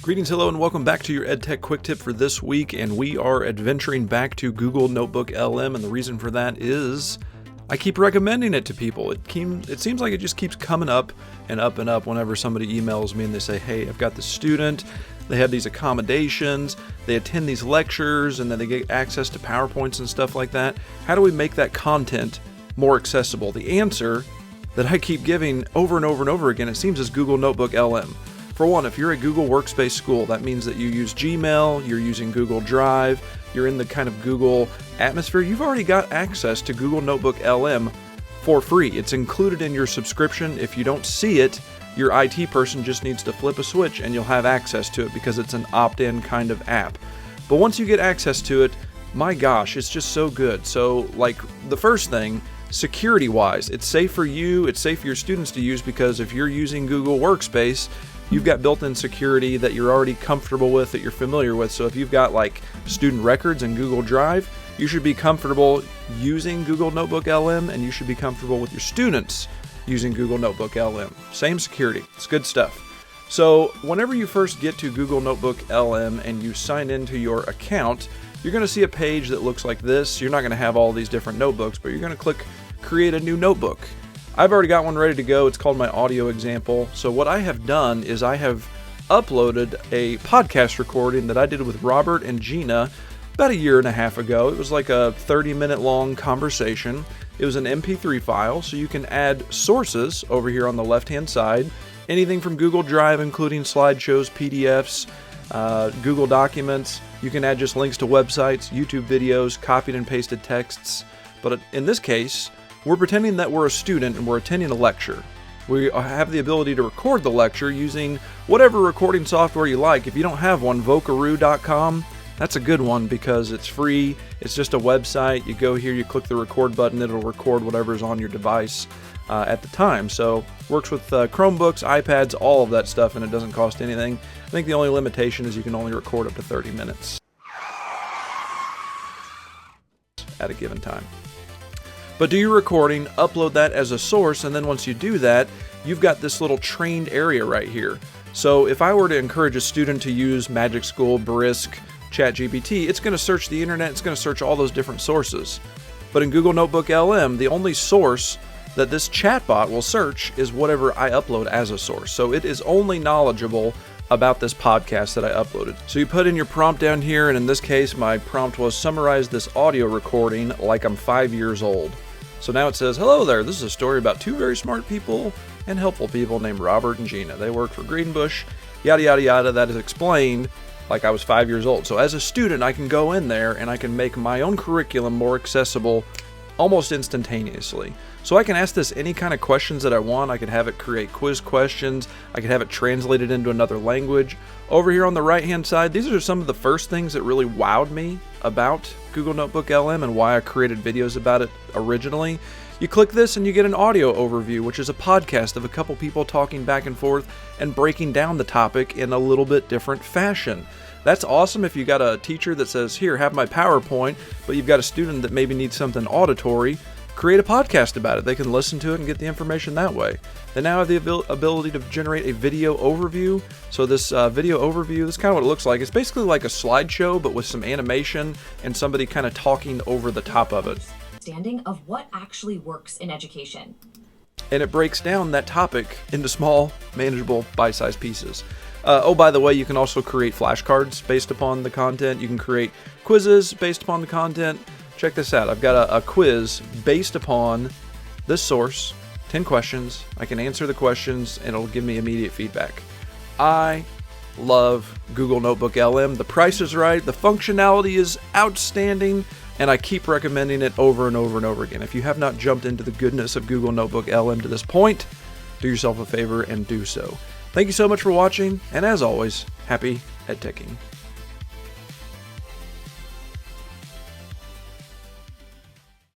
Greetings, hello, and welcome back to your EdTech Quick Tip for this week, and we are adventuring back to Google Notebook LM, and the reason for that is I keep recommending it to people. It seems like it just keeps coming up and up and up whenever somebody emails me and they say, hey, I've got this student, they have these accommodations, they attend these lectures, and then they get access to PowerPoints and stuff like that. How do we make that content more accessible? The answer that I keep giving over and over and over again, it seems, is Google Notebook LM. For one, if you're a Google Workspace school, that means that you use Gmail, you're using Google Drive, you're in the kind of Google atmosphere, you've already got access to Google Notebook LM for free. It's included in your subscription. If you don't see it, your IT person just needs to flip a switch and you'll have access to it because it's an opt-in kind of app. But once you get access to it, my gosh, it's just so good. So, like, the first thing, security-wise, it's safe for you, it's safe for your students to use, because if you're using Google Workspace, you've got built-in security that you're already comfortable with, that you're familiar with. So if you've got like student records in Google Drive, you should be comfortable using Google Notebook LM, and you should be comfortable with your students using Google Notebook LM. Same security. It's good stuff. So whenever you first get to Google Notebook LM and you sign into your account, you're going to see a page that looks like this. You're not going to have all these different notebooks, but you're going to click Create a New Notebook. I've already got one ready to go. It's called my audio example. So what I have done is I have uploaded a podcast recording that I did with Robert and Gina about a year and a half ago. It was like a 30-minute long conversation. It was an MP3 file, so you can add sources over here on the left-hand side. Anything from Google Drive, including slideshows, PDFs, Google Documents. You can add just links to websites, YouTube videos, copied and pasted texts. But in this case, we're pretending that we're a student and we're attending a lecture. We have the ability to record the lecture using whatever recording software you like. If you don't have one, Vocaroo.com, that's a good one because it's free. It's just a website. You go here, you click the record button, it'll record whatever's on your device at the time. So works with Chromebooks, iPads, all of that stuff, and it doesn't cost anything. I think the only limitation is you can only record up to 30 minutes at a given time. But do your recording, upload that as a source, and then once you do that, you've got this little trained area right here. So if I were to encourage a student to use Magic School, Brisk, ChatGPT, it's going to search the internet, it's going to search all those different sources. But in Google Notebook LM, the only source that this chatbot will search is whatever I upload as a source. So it is only knowledgeable about this podcast that I uploaded. So you put in your prompt down here, and in this case, my prompt was summarize this audio recording like I'm 5 years old. So now it says, hello there, this is a story about two very smart people and helpful people named Robert and Gina. They work for Greenbush, yada, yada, yada. That is explained like I was 5 years old. So as a student, I can go in there and I can make my own curriculum more accessible almost instantaneously. So I can ask this any kind of questions that I want. I can have it create quiz questions. I can have it translated into another language. Over here on the right-hand side, these are some of the first things that really wowed me about Google Notebook LM and why I created videos about it originally. You click this and you get an audio overview, which is a podcast of a couple people talking back and forth and breaking down the topic in a little bit different fashion. That's awesome if you got a teacher that says, here, have my PowerPoint, but you've got a student that maybe needs something auditory. Create a podcast about it. They can listen to it and get the information that way. They now have the ability to generate a video overview. So this video overview, this is kind of what it looks like. It's basically like a slideshow, but with some animation and somebody kind of talking over the top of it. Understanding of what actually works in education. And it breaks down that topic into small, manageable, bite-sized pieces. Oh, by the way, you can also create flashcards based upon the content. You can create quizzes based upon the content. Check this out. I've got a quiz based upon this source, 10 questions. I can answer the questions and it'll give me immediate feedback. I love Google Notebook LM. The price is right. The functionality is outstanding. And I keep recommending it over and over and over again. If you have not jumped into the goodness of Google Notebook LM to this point, do yourself a favor and do so. Thank you so much for watching. And as always, happy EdTeching.